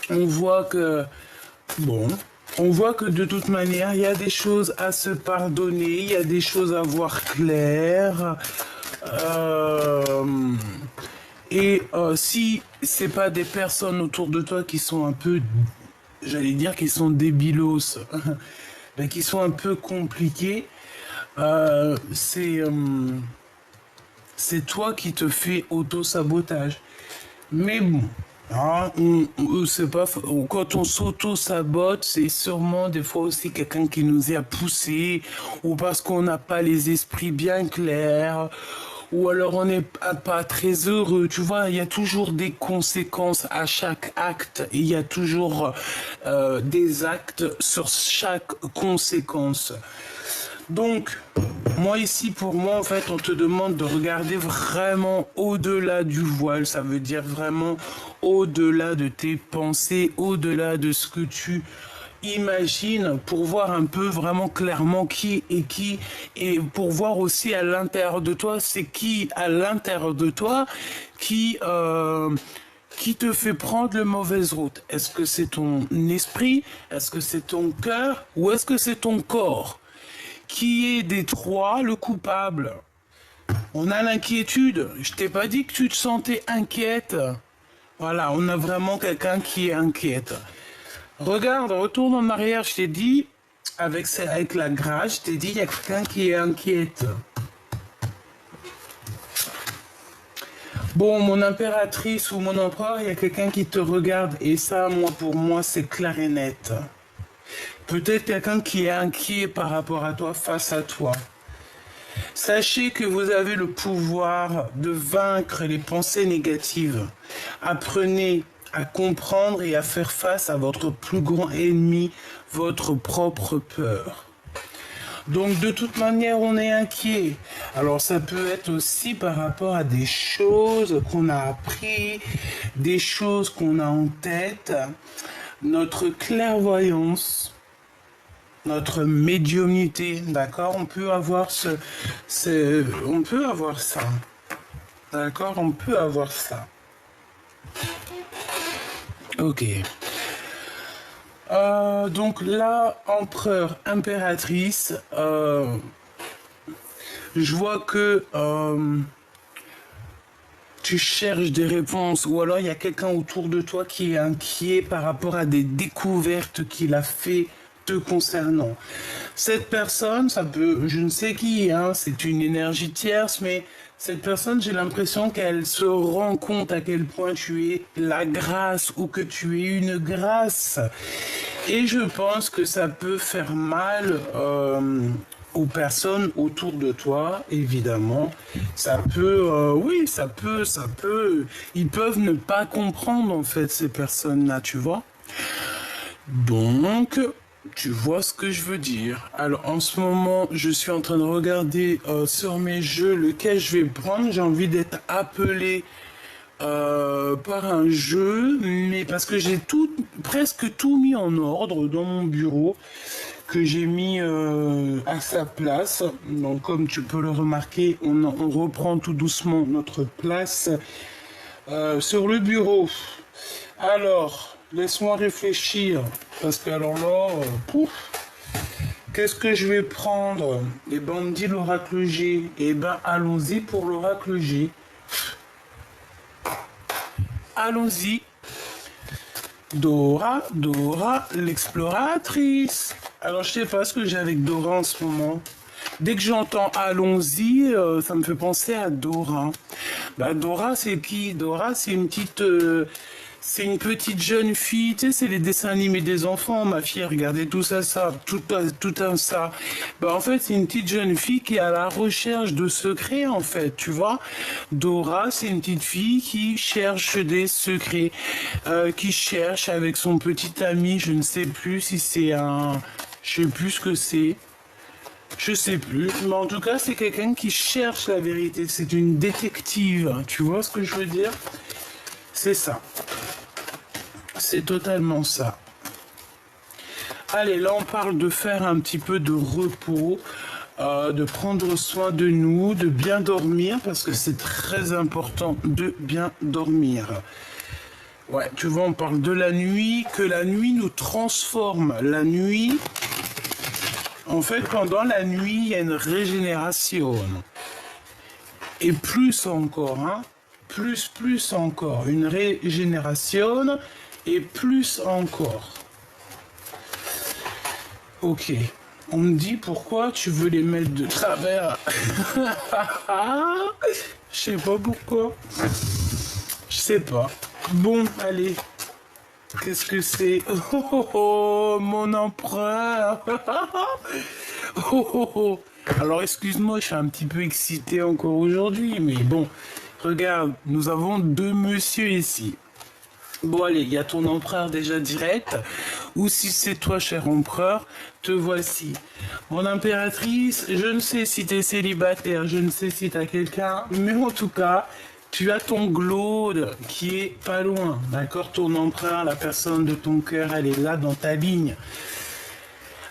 On voit que, bon, on voit que de toute manière, il y a des choses à se pardonner, il y a des choses à voir claires. Euh, si c'est pas des personnes autour de toi qui sont un peu, j'allais dire, qui sont débilos, mais qui sont un peu compliqués, euh, c'est euh, c'est toi qui te fais auto-sabotage. Mais bon, hein, c'est pas, quand on s'auto-sabote, c'est sûrement des fois aussi quelqu'un qui nous y a poussé, ou parce qu'on n'a pas les esprits bien clairs, ou alors on n'est pas très heureux. Tu vois, il y a toujours des conséquences à chaque acte, il y a toujours des actes sur chaque conséquence. Donc, moi ici, pour moi, en fait, on te demande de regarder vraiment au-delà du voile. Ça veut dire vraiment au-delà de tes pensées, au-delà de ce que tu imagines, pour voir un peu vraiment clairement qui, et pour voir aussi à l'intérieur de toi, c'est qui à l'intérieur de toi qui te fait prendre la mauvaise route. Est-ce que c'est ton esprit? Est-ce que c'est ton cœur? Ou est-ce que c'est ton corps? Qui est des trois le coupable? On a l'inquiétude. Je t'ai pas dit que tu te sentais inquiète. Voilà, on a vraiment quelqu'un qui est inquiète. Regarde, retourne en arrière, je t'ai dit, avec la grâce, je t'ai dit, il y a quelqu'un qui est inquiète. Bon, mon impératrice ou mon empereur, il y a quelqu'un qui te regarde. Et ça, moi, pour moi, c'est clair et net. Peut-être quelqu'un qui est inquiet par rapport à toi, face à toi. Sachez que vous avez le pouvoir de vaincre les pensées négatives. Apprenez à comprendre et à faire face à votre plus grand ennemi, votre propre peur. Donc de toute manière, on est inquiet. Alors ça peut être aussi par rapport à des choses qu'on a appris, des choses qu'on a en tête, notre clairvoyance, notre médiumnité, d'accord? On peut avoir on peut avoir ça, d'accord? On peut avoir ça. Ok. Donc là, empereur, impératrice, je vois que tu cherches des réponses, ou alors il y a quelqu'un autour de toi qui est inquiet par rapport à des découvertes qu'il a fait te concernant. Cette personne, ça peut, je ne sais qui, hein, c'est une énergie tierce, mais cette personne, j'ai l'impression qu'elle se rend compte à quel point tu es la grâce ou que tu es une grâce. Et je pense que ça peut faire mal aux personnes autour de toi, évidemment. Ça peut, oui, ça peut. Ils peuvent ne pas comprendre en fait ces personnes-là, tu vois. Donc, tu vois ce que je veux dire. Alors, en ce moment, je suis en train de regarder sur mes jeux lequel je vais prendre. J'ai envie d'être appelé par un jeu, mais parce que j'ai presque tout mis en ordre dans mon bureau, que j'ai mis à sa place. Donc, comme tu peux le remarquer, on reprend tout doucement notre place sur le bureau. Alors, laisse-moi réfléchir, parce que alors là, pouf, qu'est-ce que je vais prendre? Eh ben, on me dit l'oracle G. Eh ben, allons-y pour l'oracle G. Allons-y. Dora, Dora, l'exploratrice. Alors, je sais pas ce que j'ai avec Dora en ce moment. Dès que j'entends allons-y, ça me fait penser à Dora. Bah, Dora, c'est qui? Dora, c'est une petite jeune fille, tu sais, c'est les dessins animés des enfants, ma fille, regardez tout ça, tout un ça. Bah, en fait, c'est une petite jeune fille qui est à la recherche de secrets, en fait, tu vois. Dora, c'est une petite fille qui cherche des secrets, qui cherche avec son petit ami, je ne sais plus si c'est je sais plus ce que c'est. Je sais plus, mais en tout cas, c'est quelqu'un qui cherche la vérité. C'est une détective. Tu vois ce que je veux dire? C'est ça. C'est totalement ça. Allez, là, on parle de faire un petit peu de repos, de prendre soin de nous, de bien dormir, parce que c'est très important de bien dormir. Ouais, tu vois, on parle de la nuit, que la nuit nous transforme. La nuit, en fait, pendant la nuit, il y a une régénération. Et plus encore, hein. Plus encore. Une régénération et plus encore. Ok. On me dit pourquoi tu veux les mettre de travers. Je sais pas pourquoi. Je sais pas. Bon, allez. Qu'est-ce que c'est? Oh, mon empereur. Oh. Alors, excuse-moi, je suis un petit peu excité encore aujourd'hui, mais bon, regarde, nous avons deux messieurs ici. Bon, allez, il y a ton empereur déjà direct, ou si c'est toi, cher empereur, te voici. Mon impératrice, je ne sais si tu es célibataire, je ne sais si tu as quelqu'un, mais en tout cas, tu as ton Glaude qui est pas loin, d'accord? Ton empereur, la personne de ton cœur, elle est là dans ta ligne.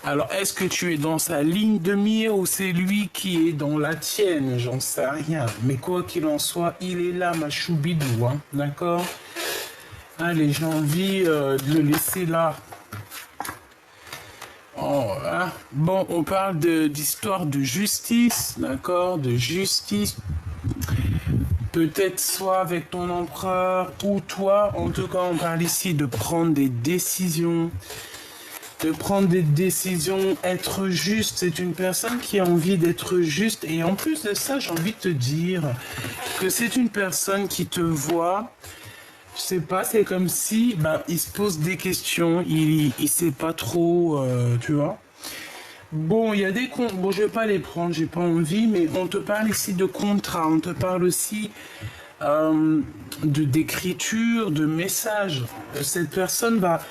Alors, est-ce que tu es dans sa ligne de mire ou c'est lui qui est dans la tienne? J'en sais rien. Mais quoi qu'il en soit, il est là, ma choubidou, hein, d'accord? Allez, j'ai envie de le laisser là. Oh, hein. Bon, on parle d'histoire de justice, d'accord? De justice. Peut-être soit avec ton empereur ou toi. En tout cas, on parle ici de prendre des décisions. De prendre des décisions, être juste. C'est une personne qui a envie d'être juste. Et en plus de ça, j'ai envie de te dire que c'est une personne qui te voit. Je sais pas, c'est comme si il se pose des questions, il sait pas trop, tu vois. Bon, il y a des comptes, bon, je vais pas les prendre, j'ai pas envie, mais on te parle ici de contrat, on te parle aussi d'écriture, de message. Cette personne va,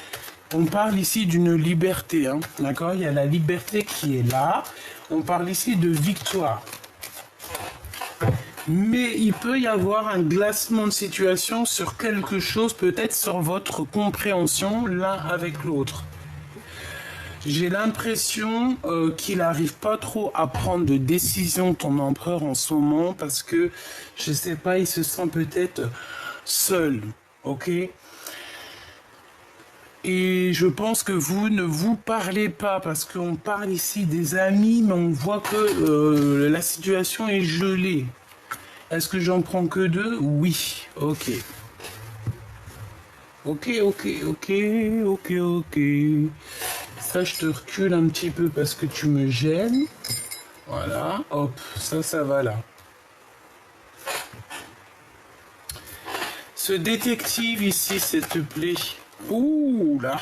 on parle ici d'une liberté, hein, d'accord? Il y a la liberté qui est là. On parle ici de victoire. Mais il peut y avoir un glacement de situation sur quelque chose, peut-être sur votre compréhension l'un avec l'autre. J'ai l'impression qu'il n'arrive pas trop à prendre de décision, ton empereur, en ce moment, parce que, je sais pas, il se sent peut-être seul, ok? Et je pense que vous ne vous parlez pas, parce qu'on parle ici des amis, mais on voit que la situation est gelée. Est-ce que j'en prends que deux? Oui. Ok. Ok. Ça, je te recule un petit peu parce que tu me gênes. Voilà. Hop. Ça va là. Ce détective ici, s'il te plaît. Ouh là.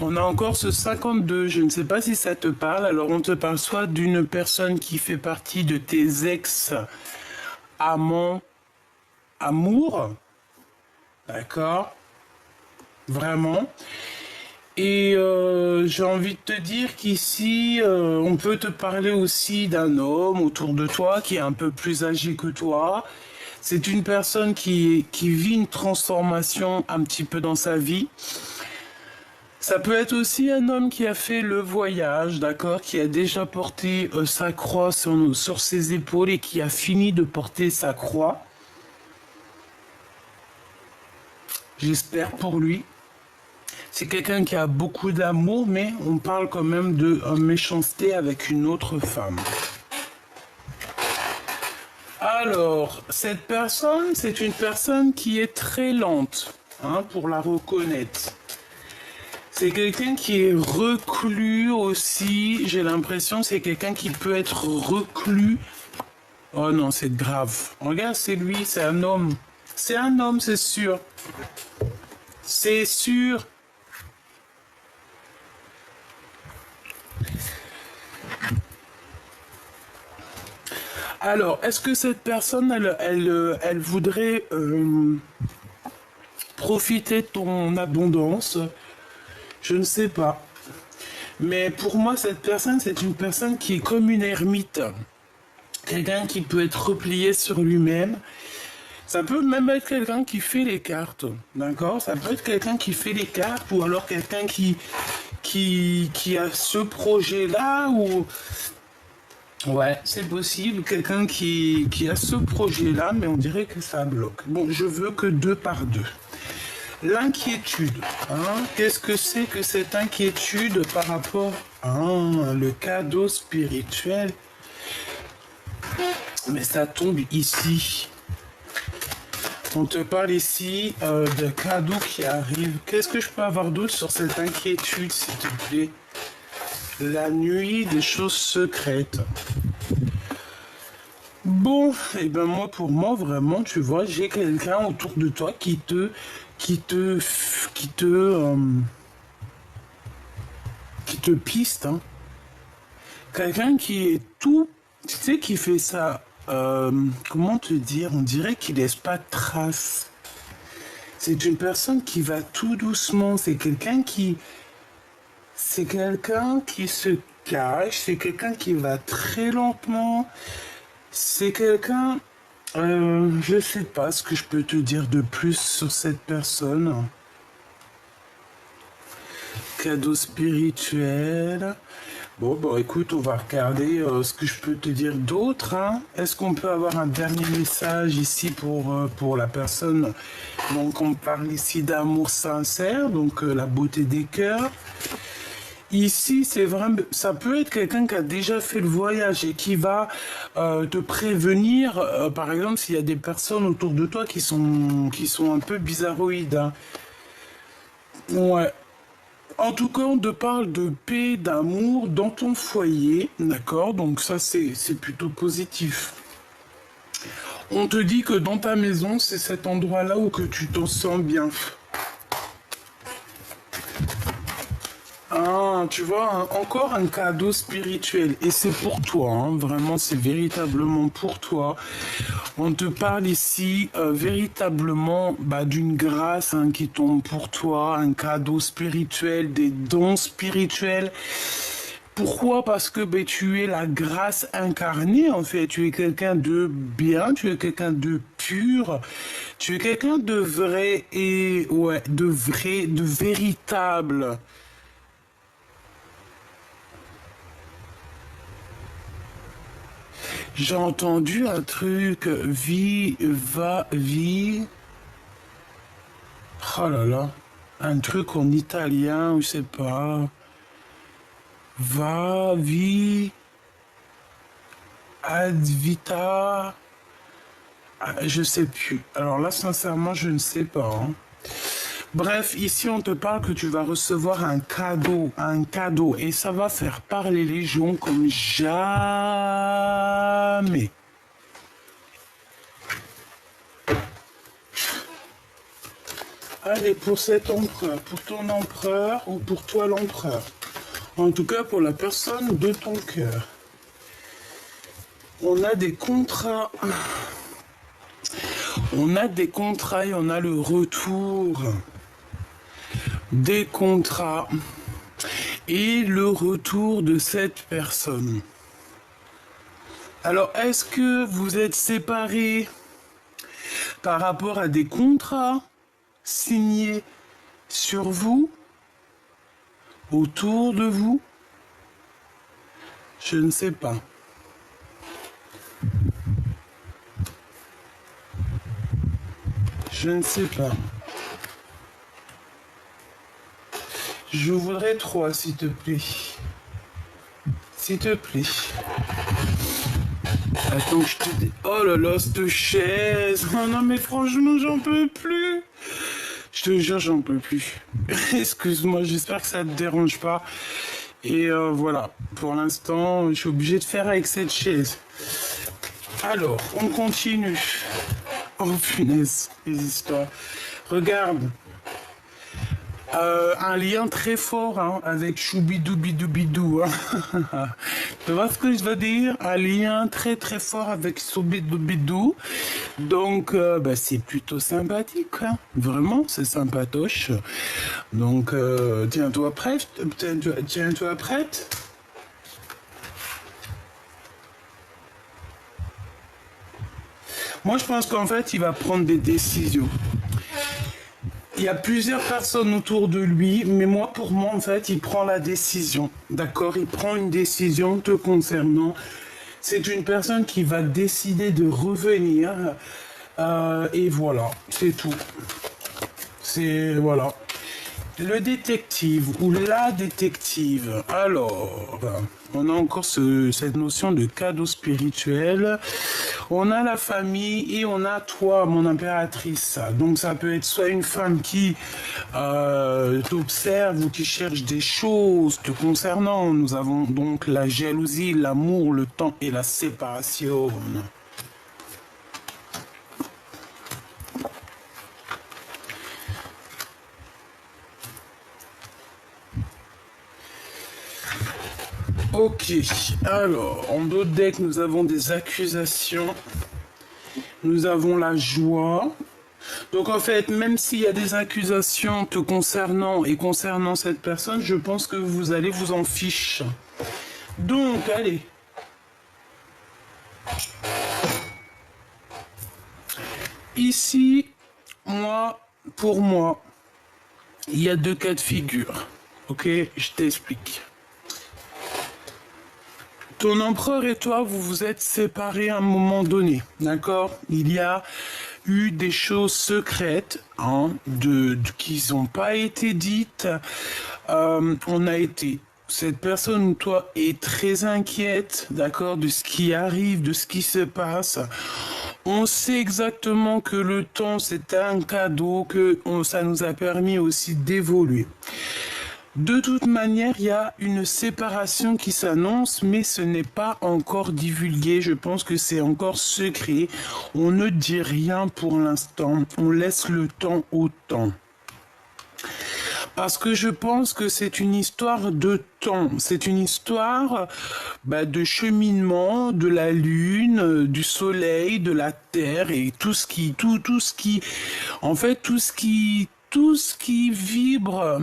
On a encore ce 52. Je ne sais pas si ça te parle. Alors, on te parle soit d'une personne qui fait partie de tes ex amants, amour, d'accord, vraiment. Et j'ai envie de te dire qu'ici, on peut te parler aussi d'un homme autour de toi qui est un peu plus âgé que toi. C'est une personne qui vit une transformation un petit peu dans sa vie. Ça peut être aussi un homme qui a fait le voyage, d'accord, qui a déjà porté sa croix sur ses épaules et qui a fini de porter sa croix. J'espère pour lui. C'est quelqu'un qui a beaucoup d'amour, mais on parle quand même de méchanceté avec une autre femme. Alors, cette personne, c'est une personne qui est très lente, hein, pour la reconnaître. C'est quelqu'un qui est reclus aussi. J'ai l'impression c'est quelqu'un qui peut être reclus. Oh non, c'est grave. Regarde, c'est lui, c'est un homme. C'est un homme, c'est sûr. C'est sûr. Alors, est-ce que cette personne, elle voudrait profiter de ton abondance? Je ne sais pas. Mais pour moi, cette personne, c'est une personne qui est comme une ermite. Quelqu'un qui peut être replié sur lui-même. Ça peut même être quelqu'un qui fait les cartes. D'accord? Ça peut être quelqu'un qui fait les cartes ou alors quelqu'un qui a ce projet-là ou... Ouais, c'est possible. Quelqu'un qui a ce projet-là, mais on dirait que ça bloque. Bon, je veux que 2 par 2. L'inquiétude. Hein? Qu'est-ce que c'est que cette inquiétude par rapport à le cadeau spirituel? Mais ça tombe ici. On te parle ici de cadeaux qui arrivent. Qu'est-ce que je peux avoir d'autre sur cette inquiétude, s'il te plaît? La nuit des choses secrètes. Bon, et ben moi, pour moi, vraiment, tu vois, j'ai quelqu'un autour de toi qui te piste, hein. Quelqu'un qui est tout, tu sais, qui fait ça, comment te dire, on dirait qu'il laisse pas de traces. C'est une personne qui va tout doucement, c'est quelqu'un qui se cache, c'est quelqu'un qui va très lentement, c'est quelqu'un, je sais pas ce que je peux te dire de plus sur cette personne. Cadeau spirituel. Bon, bon, écoute, on va regarder ce que je peux te dire d'autre. Hein. Est-ce qu'on peut avoir un dernier message ici pour la personne? Donc, on parle ici d'amour sincère, donc la beauté des cœurs. Ici, c'est vraiment, ça peut être quelqu'un qui a déjà fait le voyage et qui va te prévenir, par exemple, s'il y a des personnes autour de toi qui sont un peu bizarroïdes. Hein. Ouais. En tout cas, on te parle de paix, d'amour dans ton foyer, d'accord? Donc ça, c'est plutôt positif. On te dit que dans ta maison, c'est cet endroit-là où que tu t'en sens bien. Ah, tu vois, encore un cadeau spirituel. Et c'est pour toi, hein, vraiment, c'est véritablement pour toi. On te parle ici véritablement d'une grâce qui tombe pour toi, un cadeau spirituel, des dons spirituels. Pourquoi? Parce que tu es la grâce incarnée, en fait. Tu es quelqu'un de bien, tu es quelqu'un de pur, tu es quelqu'un de vrai et, ouais, de vrai, de véritable. J'ai entendu un truc, vie. Oh là là, un truc en italien, je sais pas. Va, vie, ad vita. Ah, je sais plus. Alors là, sincèrement, je ne sais pas. Hein. Bref, ici, on te parle que tu vas recevoir un cadeau. Et ça va faire parler les gens comme jamais. Allez, pour cet empereur, pour ton empereur ou pour toi l'empereur. En tout cas, pour la personne de ton cœur. On a des contrats. On a des contrats et on a le retour des contrats et le retour de cette personne. Alors, est-ce que vous êtes séparés par rapport à des contrats signés sur vous, autour de vous? Je ne sais pas. Je ne sais pas. Je voudrais 3, s'il te plaît. S'il te plaît. Attends, je te dis... Oh là là, cette chaise. Oh non, mais franchement, j'en peux plus. Je te jure, j'en peux plus. Excuse-moi, j'espère que ça te dérange pas. Et voilà, pour l'instant, je suis obligé de faire avec cette chaise. Alors, on continue. Oh punaise, les histoires. Regarde. Un lien très fort avec Choubidoubidou. Hein. Tu vois ce que je veux dire? Un lien très très fort avec Choubidoubidou. Donc, c'est plutôt sympathique. Hein. Vraiment, c'est sympatoche. Donc, tiens-toi prête. Tiens-toi prête. Moi, je pense qu'en fait, il va prendre des décisions. Il y a plusieurs personnes autour de lui, mais pour moi, en fait, il prend la décision. D'accord? Il prend une décision te concernant. C'est une personne qui va décider de revenir. Et voilà, c'est tout. c'est... Voilà. Le détective ou la détective. Alors, on a encore cette notion de cadeau spirituel. On a la famille et on a toi, mon impératrice. Donc ça peut être soit une femme qui t'observe ou qui cherche des choses te concernant. Nous avons donc la jalousie, l'amour, le temps et la séparation. Ok, alors, en d'autres decks, nous avons des accusations, nous avons la joie. Donc en fait, même s'il y a des accusations te concernant et concernant cette personne, je pense que vous allez vous en fiche. Donc, allez. Ici, pour moi, il y a deux cas de figure. Ok, je t'explique. Ton empereur et toi, vous vous êtes séparés à un moment donné, d'accord? Il y a eu des choses secrètes qui n'ont pas été dites. Cette personne ou toi est très inquiète, d'accord, de ce qui arrive, de ce qui se passe. On sait exactement que le temps, c'est un cadeau, ça nous a permis aussi d'évoluer. De toute manière, il y a une séparation qui s'annonce, mais ce n'est pas encore divulgué. Je pense que c'est encore secret. On ne dit rien pour l'instant. On laisse le temps au temps. Parce que je pense que c'est une histoire de temps. C'est une histoire de cheminement de la lune, du soleil, de la terre et tout ce qui vibre.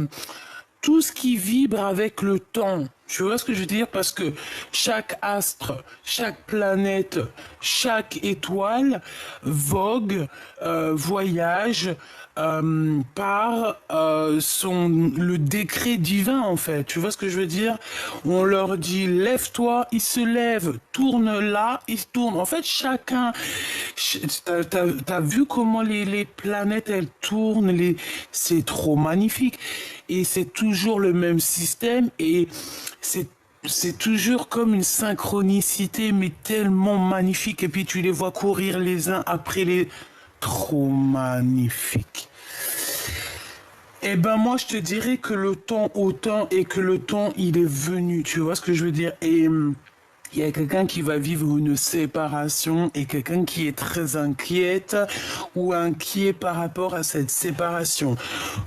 Tout ce qui vibre avec le temps. Tu vois ce que je veux dire? Parce que chaque astre, chaque planète, chaque étoile vogue, voyage par le décret divin en fait. Tu vois ce que je veux dire? On leur dit lève-toi, ils se lèvent, tourne là, ils tournent. En fait, chacun, t'as vu comment les planètes elles tournent, c'est trop magnifique. Et c'est toujours le même système et c'est toujours comme une synchronicité, mais tellement magnifique. Et puis tu les vois courir les uns après les... Trop magnifique. Eh ben moi je te dirais que le temps autant et que le temps il est venu. Tu vois ce que je veux dire? Et... il y a quelqu'un qui va vivre une séparation et quelqu'un qui est très inquiète ou inquiet par rapport à cette séparation.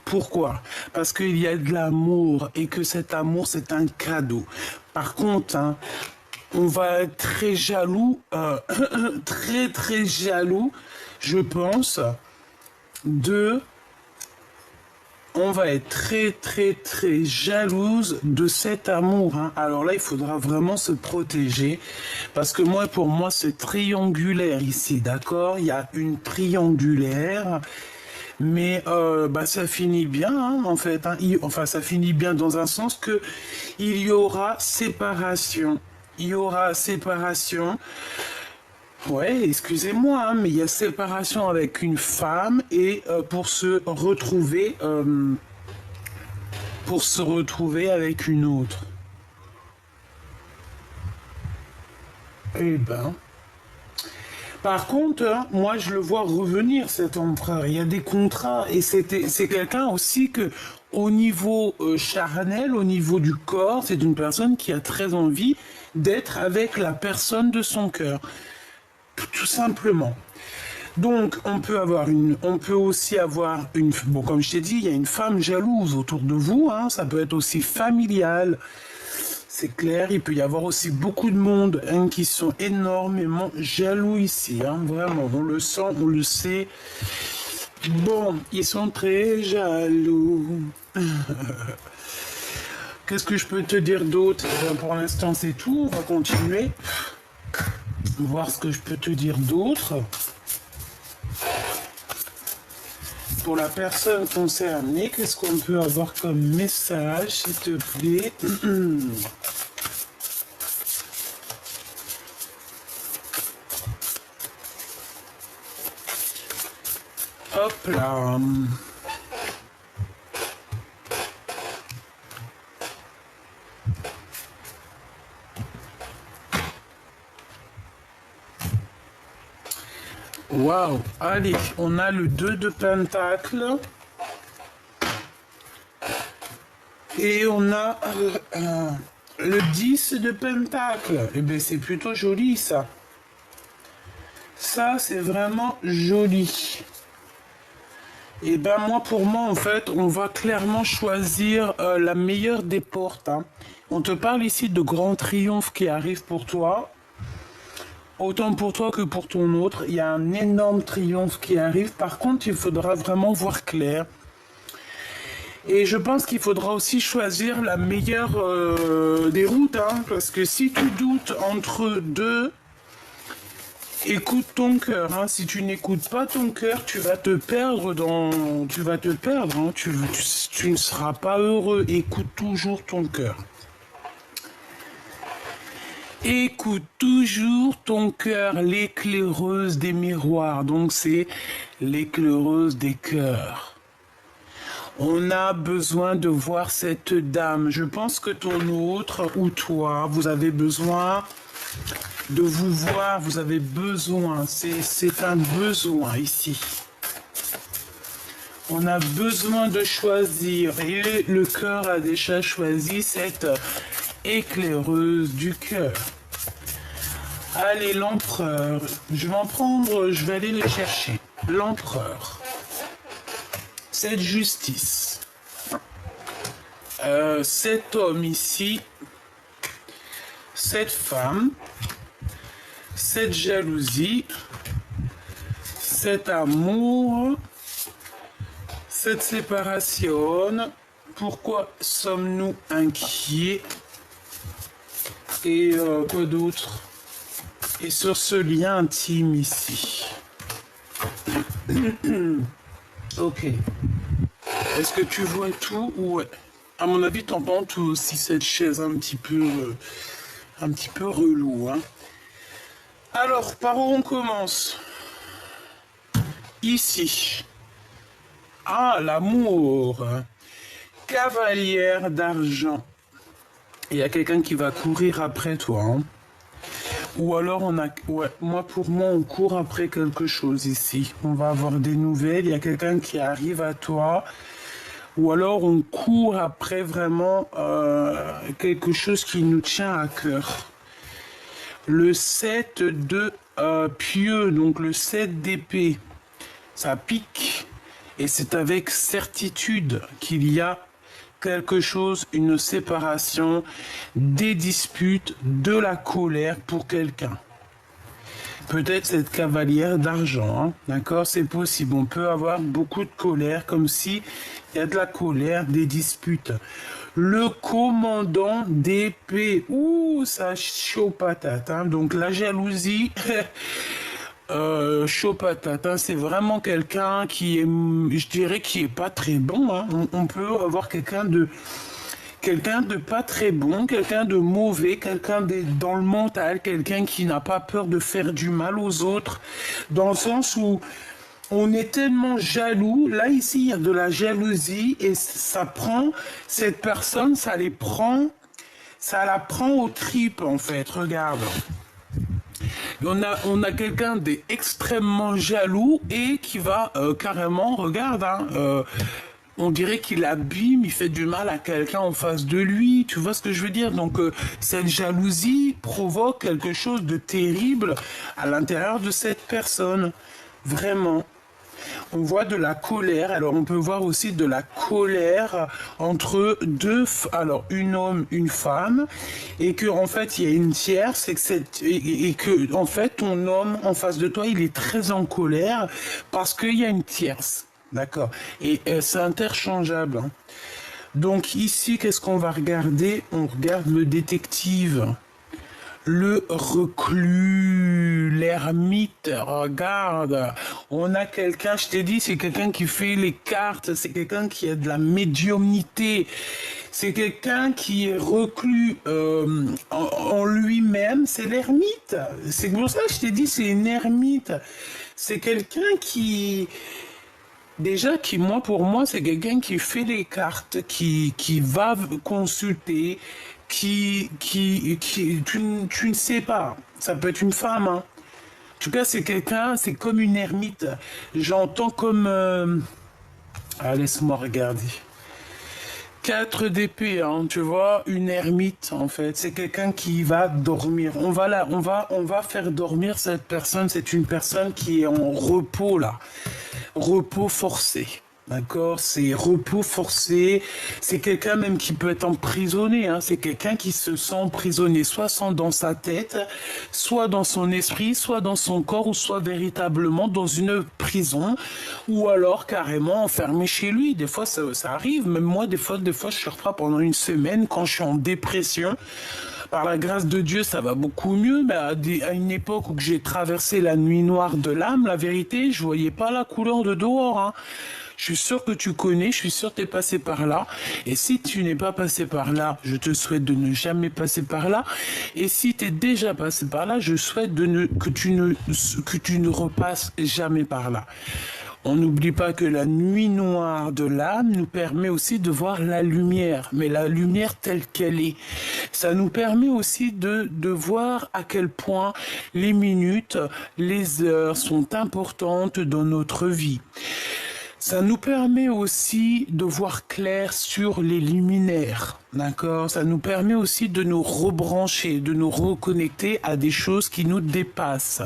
Pourquoi? Parce qu'il y a de l'amour et que cet amour, c'est un cadeau. Par contre, on va être très jaloux, très très jaloux, je pense, on va être très très très jalouse de cet amour. Alors là, il faudra vraiment se protéger parce que pour moi, c'est triangulaire ici, d'accord? Il y a une triangulaire, mais ça finit bien en fait. Ça finit bien dans un sens que il y aura séparation. Il y aura séparation. Ouais, excusez-moi, mais il y a séparation avec une femme et pour se retrouver avec une autre. Eh ben. Par contre, moi je le vois revenir cet empereur. Il y a des contrats et c'est quelqu'un aussi que au niveau charnel, au niveau du corps, c'est une personne qui a très envie d'être avec la personne de son cœur. Tout simplement. Donc, on peut aussi avoir comme je t'ai dit, il y a une femme jalouse autour de vous, ça peut être aussi familial. C'est clair, il peut y avoir aussi beaucoup de monde qui sont énormément jaloux ici, vraiment, on le sent, on le sait. Bon, ils sont très jaloux. Qu'est-ce que je peux te dire d'autre? Pour l'instant, c'est tout, on va continuer. Voir ce que je peux te dire d'autre. Pour la personne concernée, qu'est-ce qu'on peut avoir comme message, s'il te plaît? Hop là. Waouh. Allez, on a le 2 de pentacle. Et on a le 10 de pentacle. Eh bien, c'est plutôt joli, ça. Ça, c'est vraiment joli. Et ben moi, pour moi, en fait, on va clairement choisir la meilleure des portes. Hein. On te parle ici de grands triomphes qui arrivent pour toi. Autant pour toi que pour ton autre. Il y a un énorme triomphe qui arrive. Par contre, il faudra vraiment voir clair. Et je pense qu'il faudra aussi choisir la meilleure des routes. Hein, parce que si tu doutes entre deux... Écoute ton cœur, hein. Si tu n'écoutes pas ton cœur, tu vas te perdre dans... Tu vas te perdre, hein. Tu ne seras pas heureux. Écoute toujours ton cœur. Écoute toujours ton cœur, l'éclaireuse des miroirs. Donc c'est l'éclaireuse des cœurs. On a besoin de voir cette dame. Je pense que ton autre ou toi, vous avez besoin... de vous voir, vous avez besoin, c'est un besoin ici. On a besoin de choisir et le cœur a déjà choisi cette éclaireuse du cœur. Allez, l'empereur, je vais en prendre, je vais aller le chercher. L'empereur, cette justice, cet homme ici, cette femme, cette jalousie, cet amour, cette séparation. Pourquoi sommes-nous inquiets? Et quoi d'autre? Et sur ce lien intime ici. Ok. Est-ce que tu vois tout? Ouais. À mon avis, t'entends tout aussi cette chaise un petit peu relou, hein. Alors, par où on commence? Ici. Ah, l'amour. Cavalière d'argent. Il y a quelqu'un qui va courir après toi. Hein. Ou alors on a... Ouais, pour moi, on court après quelque chose ici. On va avoir des nouvelles. Il y a quelqu'un qui arrive à toi. Ou alors on court après vraiment quelque chose qui nous tient à cœur. Le 7 de pieux, donc le 7 d'épée, ça pique. Et c'est avec certitude qu'il y a quelque chose, une séparation, des disputes, de la colère pour quelqu'un. Peut-être cette cavalière d'argent, hein, d'accord, c'est possible. On peut avoir beaucoup de colère, comme si il y a de la colère, des disputes. Le commandant d'épée, ouh, ça chaud patate, hein. Donc la jalousie, chaud patate, hein. C'est vraiment quelqu'un qui est, je dirais, qui est pas très bon. Hein. On peut avoir quelqu'un de pas très bon, quelqu'un de mauvais, dans le mental, quelqu'un qui n'a pas peur de faire du mal aux autres, dans le sens où on est tellement jaloux. Là, ici, il y a de la jalousie et ça prend cette personne, ça la prend aux tripes, en fait. Regarde. On a quelqu'un d'extrêmement jaloux et qui va carrément, regarde, hein, on dirait qu'il abîme, il fait du mal à quelqu'un en face de lui, tu vois ce que je veux dire? Donc cette jalousie provoque quelque chose de terrible à l'intérieur de cette personne, vraiment. On voit de la colère, alors on peut voir aussi de la colère entre deux, alors une homme, une femme, et que en fait il y a une tierce, et que en fait ton homme en face de toi il est très en colère parce qu'il y a une tierce, d'accord? Et c'est interchangeable. Hein. Donc ici qu'est-ce qu'on va regarder? On regarde le détective. Le reclus, l'ermite, regarde, on a quelqu'un, je t'ai dit, c'est quelqu'un qui fait les cartes, c'est quelqu'un qui a de la médiumnité, c'est quelqu'un qui est reclus en lui-même, c'est l'ermite. C'est pour ça que je t'ai dit, c'est une ermite. C'est quelqu'un qui... Déjà, pour moi, c'est quelqu'un qui fait les cartes, qui va consulter, tu ne sais pas. Ça peut être une femme, hein. tout cas, c'est quelqu'un, c'est comme une ermite. J'entends comme... Ah, laisse-moi regarder. 4 d'épée, hein, tu vois, une ermite en fait. C'est quelqu'un qui va dormir. On va faire dormir cette personne. C'est une personne qui est en repos là, repos forcé. D'accord, c'est repos forcé. C'est quelqu'un même qui peut être emprisonné. Hein. C'est quelqu'un qui se sent emprisonné, soit dans sa tête, soit dans son esprit, soit dans son corps, ou soit véritablement dans une prison, ou alors carrément enfermé chez lui. Des fois, ça arrive. Même moi, des fois, je sors pas pendant une semaine quand je suis en dépression. Par la grâce de Dieu, ça va beaucoup mieux, mais à une époque où j'ai traversé la nuit noire de l'âme, la vérité, je voyais pas la couleur de dehors. Hein. Je suis sûr que tu connais, je suis sûr que tu es passé par là. Et si tu n'es pas passé par là, je te souhaite de ne jamais passer par là. Et si tu es déjà passé par là, je souhaite que tu ne repasses jamais par là. On n'oublie pas que la nuit noire de l'âme nous permet aussi de voir la lumière, mais la lumière telle qu'elle est. Ça nous permet aussi de voir à quel point les minutes, les heures sont importantes dans notre vie. Ça nous permet aussi de voir clair sur les luminaires, d'accord? Ça nous permet aussi de nous rebrancher, de nous reconnecter à des choses qui nous dépassent.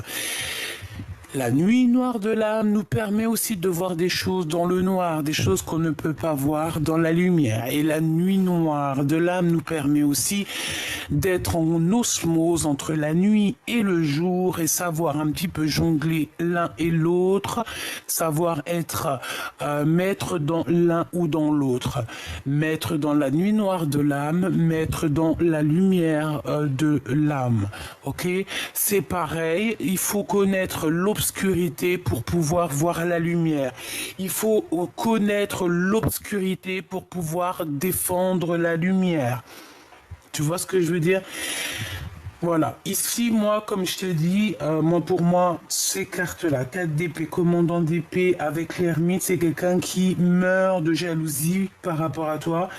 La nuit noire de l'âme nous permet aussi de voir des choses dans le noir, des choses qu'on ne peut pas voir dans la lumière. Et la nuit noire de l'âme nous permet aussi d'être en osmose entre la nuit et le jour et savoir un petit peu jongler l'un et l'autre, savoir être maître dans l'un ou dans l'autre, maître dans la nuit noire de l'âme, maître dans la lumière de l'âme. Ok, c'est pareil, il faut connaître l'obscurité pour pouvoir voir la lumière. Il faut connaître l'obscurité pour pouvoir défendre la lumière. Tu vois ce que je veux dire? Voilà. Ici, moi, comme je te dis, pour moi, ces cartes-là, 4 d'épée, commandant d'épée avec l'ermite, c'est quelqu'un qui meurt de jalousie par rapport à toi.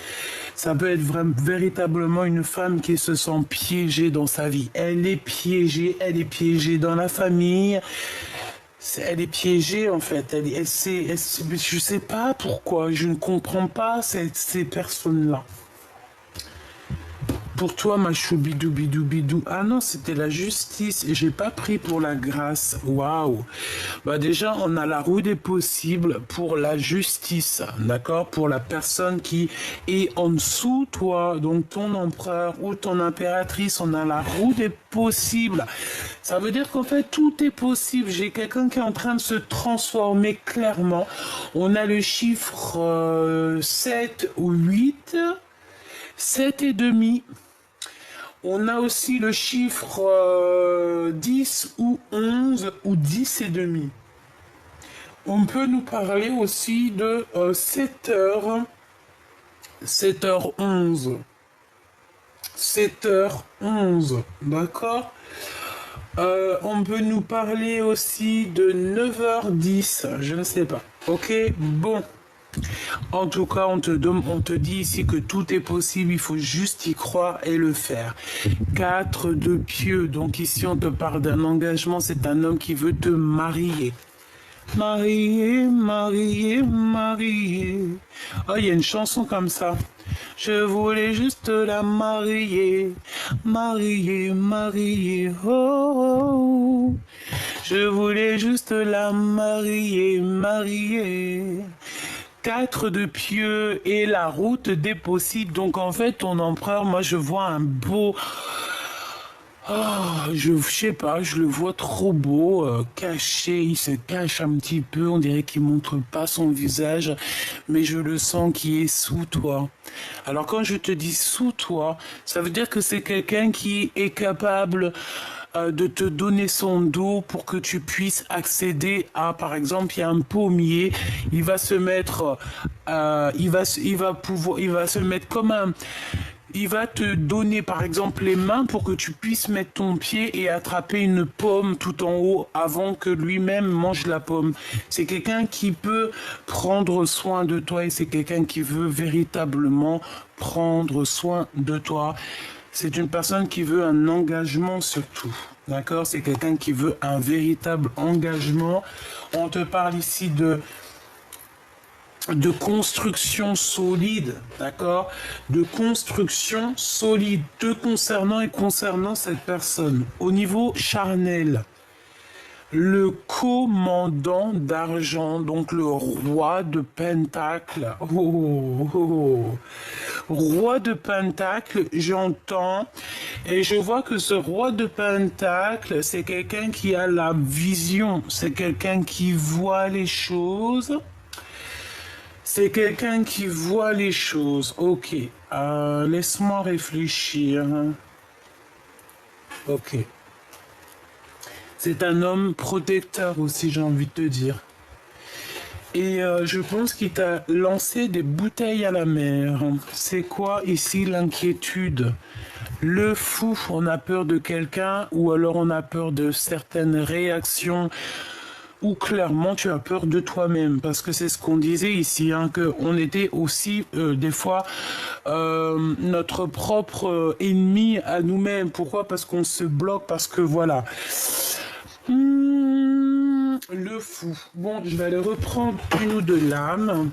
Ça peut être véritablement une femme qui se sent piégée dans sa vie. Elle est piégée dans la famille. Elle est piégée en fait. Je sais pas pourquoi. Je ne comprends pas ces personnes-là. Pour toi, ma choubidou bidou bidou. Ah non, c'était la justice. Et j'ai pas pris pour la grâce. Waouh. Bah déjà, on a la roue des possibles pour la justice. D'accord? Pour la personne qui est en dessous, toi. Donc ton empereur ou ton impératrice. On a la roue des possibles. Ça veut dire qu'en fait, tout est possible. J'ai quelqu'un qui est en train de se transformer clairement. On a le chiffre 7 ou 8. 7 et demi. On a aussi le chiffre 10 ou 11 ou 10 et demi. On peut nous parler aussi de 7h11. 7h11, d'accord? On peut nous parler aussi de 9h10, je ne sais pas. Ok, bon. En tout cas, on te dit ici que tout est possible, il faut juste y croire et le faire. 4 de pieux, donc ici on te parle d'un engagement, c'est un homme qui veut te marier. Marier, marier, marier. Oh, il y a une chanson comme ça. Je voulais juste la marier, marier, marier, oh, oh. Je voulais juste la marier, marier. 4 de pieux et la route des possibles. Donc en fait, ton empereur, moi je vois un beau... Oh, je sais pas, je le vois trop beau, caché, il se cache un petit peu, on dirait qu'il montre pas son visage, mais je le sens qui est sous toi. Alors quand je te dis sous toi, ça veut dire que c'est quelqu'un qui est capable de te donner son dos pour que tu puisses accéder à, par exemple, il y a un pommier, il va se mettre, il va se mettre comme un... Il va te donner par exemple les mains pour que tu puisses mettre ton pied et attraper une pomme tout en haut avant que lui-même mange la pomme. C'est quelqu'un qui peut prendre soin de toi et c'est quelqu'un qui veut véritablement prendre soin de toi. C'est une personne qui veut un engagement surtout. D'accord? C'est quelqu'un qui veut un véritable engagement. On te parle ici de construction solide, d'accord? De construction solide te concernant et concernant cette personne. Au niveau charnel, le commandant d'argent, donc le roi de pentacle. Oh, oh, oh. Roi de pentacle, j'entends. Et je vois que ce roi de pentacle, c'est quelqu'un qui a la vision. C'est quelqu'un qui voit les choses. C'est quelqu'un qui voit les choses. Ok. Laisse-moi réfléchir. Ok. C'est un homme protecteur aussi, j'ai envie de te dire. Et je pense qu'il t'a lancé des bouteilles à la mer. C'est quoi ici l'inquiétude? Le fou, on a peur de quelqu'un ou alors on a peur de certaines réactions ou clairement tu as peur de toi-même parce que c'est ce qu'on disait ici, hein, qu'on était aussi des fois notre propre ennemi à nous-mêmes. Pourquoi? Parce qu'on se bloque, parce que voilà. Le fou. Bon, je vais aller reprendre une ou deux lames.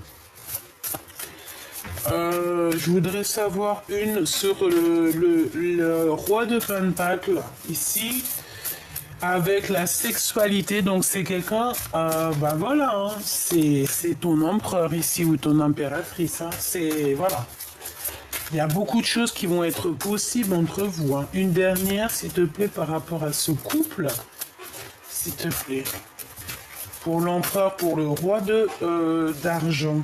Je voudrais savoir une sur le roi de pentacle ici avec la sexualité. Donc c'est quelqu'un, bah voilà, hein, c'est ton empereur ici ou ton impératrice. Hein, c'est voilà. Il y a beaucoup de choses qui vont être possibles entre vous. Hein. Une dernière, s'il te plaît, par rapport à ce couple. S'il te plaît. Pour l'empereur, pour le roi d'argent.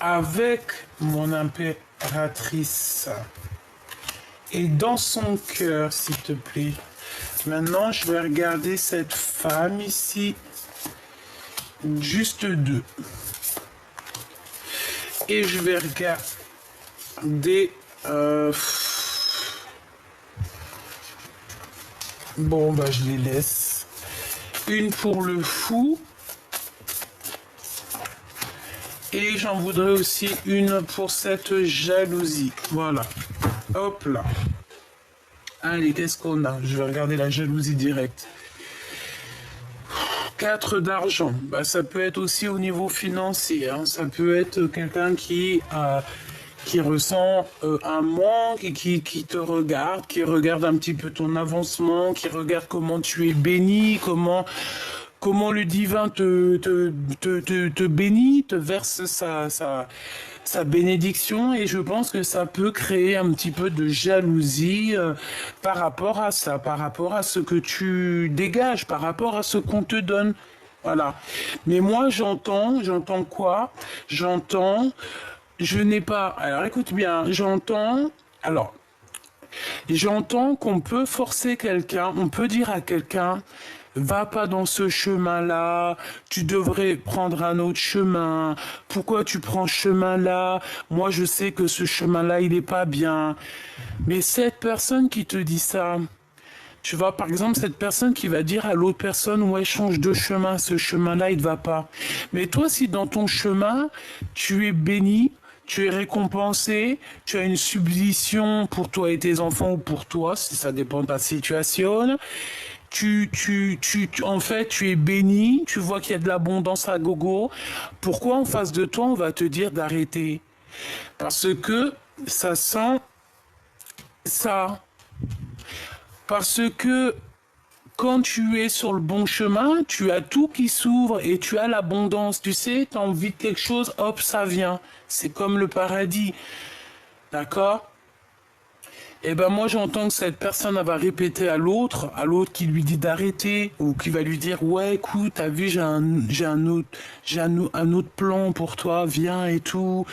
Avec mon impératrice. Et dans son cœur, s'il te plaît. Maintenant, je vais regarder cette femme ici. Juste deux. Et je vais regarder... Bon, bah je les laisse. Une pour le fou. Et j'en voudrais aussi une pour cette jalousie. Voilà. Hop là. Allez, qu'est-ce qu'on a? Je vais regarder la jalousie directe. 4 d'argent. Bah, ça peut être aussi au niveau financier. Hein. Ça peut être quelqu'un qui ressent un manque et qui te regarde, qui regarde un petit peu ton avancement, qui regarde comment tu es béni, comment le divin te bénit, te verse sa bénédiction, et je pense que ça peut créer un petit peu de jalousie par rapport à ça, par rapport à ce que tu dégages, par rapport à ce qu'on te donne. Voilà. Mais moi, j'entends quoi? Je n'ai pas... Alors, écoute bien, j'entends qu'on peut forcer quelqu'un, on peut dire à quelqu'un, va pas dans ce chemin-là, tu devrais prendre un autre chemin, pourquoi tu prends ce chemin-là? Moi, je sais que ce chemin-là, il est pas bien. Mais cette personne qui te dit ça, tu vois, par exemple, cette personne qui va dire à l'autre personne, ouais, change de chemin, ce chemin-là, il ne va pas. Mais toi, si dans ton chemin, tu es béni, tu es récompensé, tu as une subvention pour toi et tes enfants ou pour toi, si ça dépend de ta situation. En fait, tu es béni, tu vois qu'il y a de l'abondance à gogo. Pourquoi en face de toi, on va te dire d'arrêter? Parce que ça sent ça. Parce que quand tu es sur le bon chemin, tu as tout qui s'ouvre et tu as l'abondance. Tu sais, tu as envie de quelque chose, hop, ça vient. C'est comme le paradis. D'accord? Et ben moi j'entends que cette personne elle va répéter à l'autre qui lui dit d'arrêter, ou qui va lui dire ouais écoute t'as vu j'ai un autre plan pour toi, viens et tout,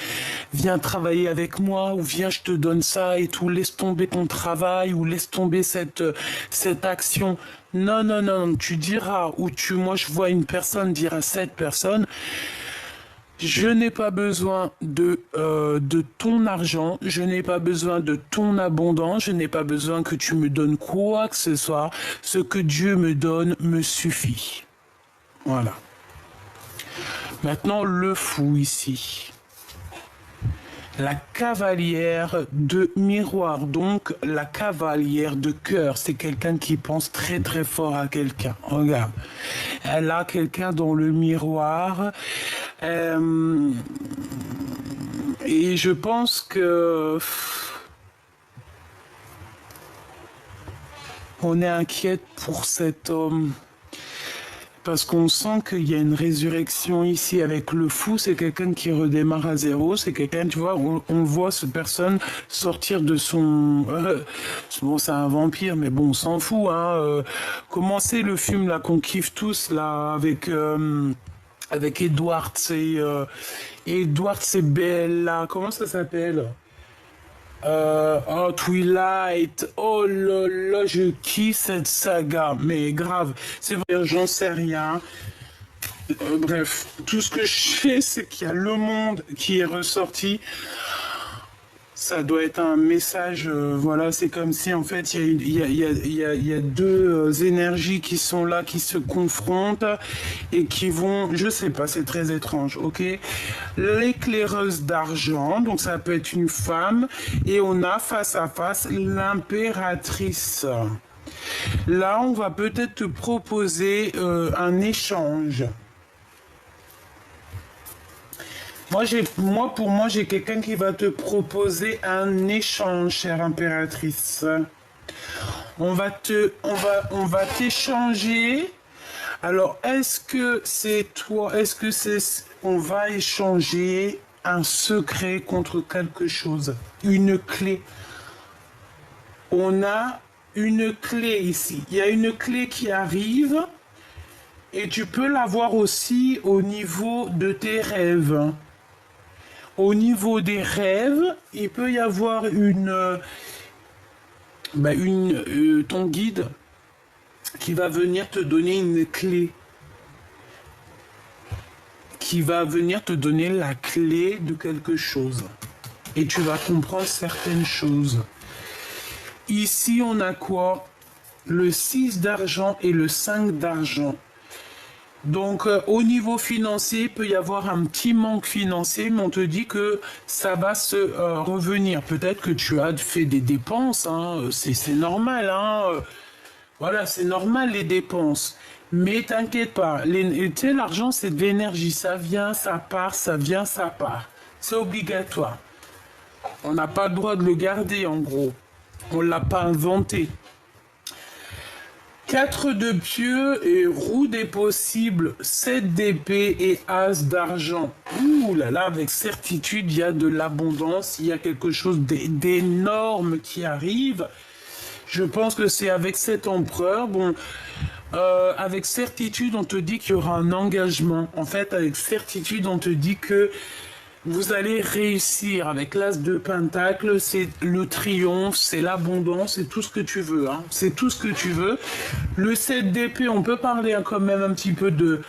viens travailler avec moi, ou viens je te donne ça et tout, laisse tomber ton travail ou laisse tomber cette action. Non non non, tu diras, moi je vois une personne dire à cette personne, je n'ai pas besoin de ton argent, je n'ai pas besoin de ton abondance, je n'ai pas besoin que tu me donnes quoi que ce soit. Ce que Dieu me donne me suffit. Voilà. Maintenant, le fou ici. La cavalière de miroir, donc la cavalière de cœur, c'est quelqu'un qui pense très très fort à quelqu'un. Regarde, elle a quelqu'un dans le miroir. euh, et je pense que on est inquiète pour cet homme. Parce qu'on sent qu'il y a une résurrection ici avec le fou, c'est quelqu'un qui redémarre à zéro, c'est quelqu'un, tu vois, on voit cette personne sortir de son... bon, c'est un vampire, mais bon, on s'en fout, hein. Comment c'est le film là qu'on kiffe tous, là, avec Edward, c'est Bella, comment ça s'appelle? Oh, Twilight, oh là là, je kiffe cette saga, mais grave, c'est vrai, j'en sais rien. Bref, tout ce que je sais, c'est qu'il y a Le Monde qui est ressorti. Ça doit être un message, voilà, c'est comme si en fait il y a deux énergies qui sont là, qui se confrontent et qui vont, je sais pas, c'est très étrange, ok. L'éclaireuse d'argent, donc ça peut être une femme, et on a face à face l'impératrice. Là, on va peut-être te proposer un échange. Pour moi, j'ai quelqu'un qui va te proposer un échange, chère impératrice. On va t'échanger. Alors, est-ce que c'est toi, on va échanger un secret contre quelque chose, une clé. On a une clé ici. Il y a une clé qui arrive et tu peux l'avoir aussi au niveau de tes rêves. Au niveau des rêves, il peut y avoir ton guide qui va venir te donner une clé. Qui va venir te donner la clé de quelque chose. Et tu vas comprendre certaines choses. Ici, on a quoi? Le 6 d'argent et le 5 d'argent. Donc, au niveau financier, il peut y avoir un petit manque financier, mais on te dit que ça va se revenir. Peut-être que tu as fait des dépenses, hein, c'est normal, hein, voilà, c'est normal les dépenses. Mais t'inquiète pas, tu sais, l'argent c'est de l'énergie, ça vient, ça part, ça vient, ça part. C'est obligatoire. On n'a pas le droit de le garder en gros. On l'a pas inventé. 4 de pieux et roue des possibles, 7 d'épée et as d'argent. Ouh là là, avec certitude, il y a de l'abondance, il y a quelque chose d'énorme qui arrive. Je pense que c'est avec cet empereur. Bon, avec certitude, on te dit qu'il y aura un engagement. En fait, avec certitude, on te dit que vous allez réussir. Avec l'as de pentacle, c'est le triomphe, c'est l'abondance, c'est tout ce que tu veux. Hein. C'est tout ce que tu veux. Le 7 d'épée, on peut parler quand même un petit peu de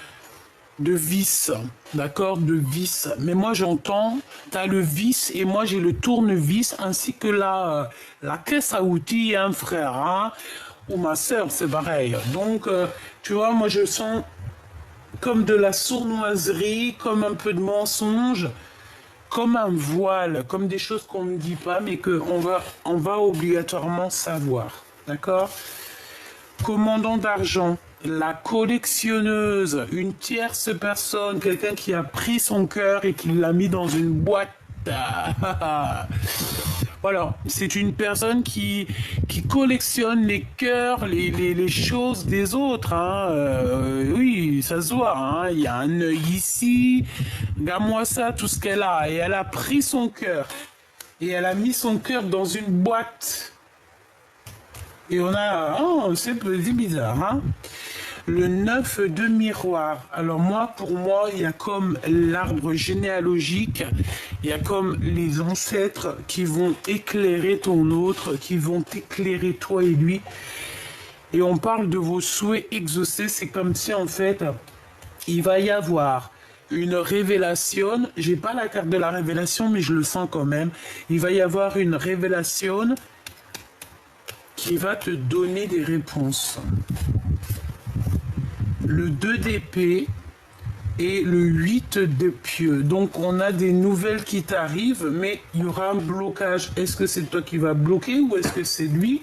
vice, d'accord, de vice. Mais moi j'entends, tu as le vice et moi j'ai le tournevis ainsi que la caisse à outils, un frère, hein, ou ma soeur, c'est pareil. Donc, tu vois, moi je sens comme de la sournoiserie, comme un peu de mensonge, comme un voile, comme des choses qu'on ne dit pas, mais on va obligatoirement savoir, d'accord. Commandant d'argent, la collectionneuse, une tierce personne, quelqu'un qui a pris son cœur et qui l'a mis dans une boîte. Voilà, c'est une personne qui collectionne les cœurs, les choses des autres. Hein. Oui, ça se voit. Hein. Il y a un œil ici. Regarde-moi ça, tout ce qu'elle a. Et elle a pris son cœur. Et elle a mis son cœur dans une boîte. Et on a... Oh, c'est bizarre, hein. Le 9 de miroir. Alors moi, pour moi, il y a comme l'arbre généalogique, il y a comme les ancêtres qui vont éclairer ton autre, qui vont éclairer toi et lui. Et on parle de vos souhaits exaucés. C'est comme si, en fait, il va y avoir une révélation. J'ai pas la carte de la révélation, mais je le sens quand même. Il va y avoir une révélation qui va te donner des réponses. Le 2 d'épée, et le 8 de pieux. Donc on a des nouvelles qui t'arrivent, mais il y aura un blocage. Est-ce que c'est toi qui vas bloquer ou est-ce que c'est lui?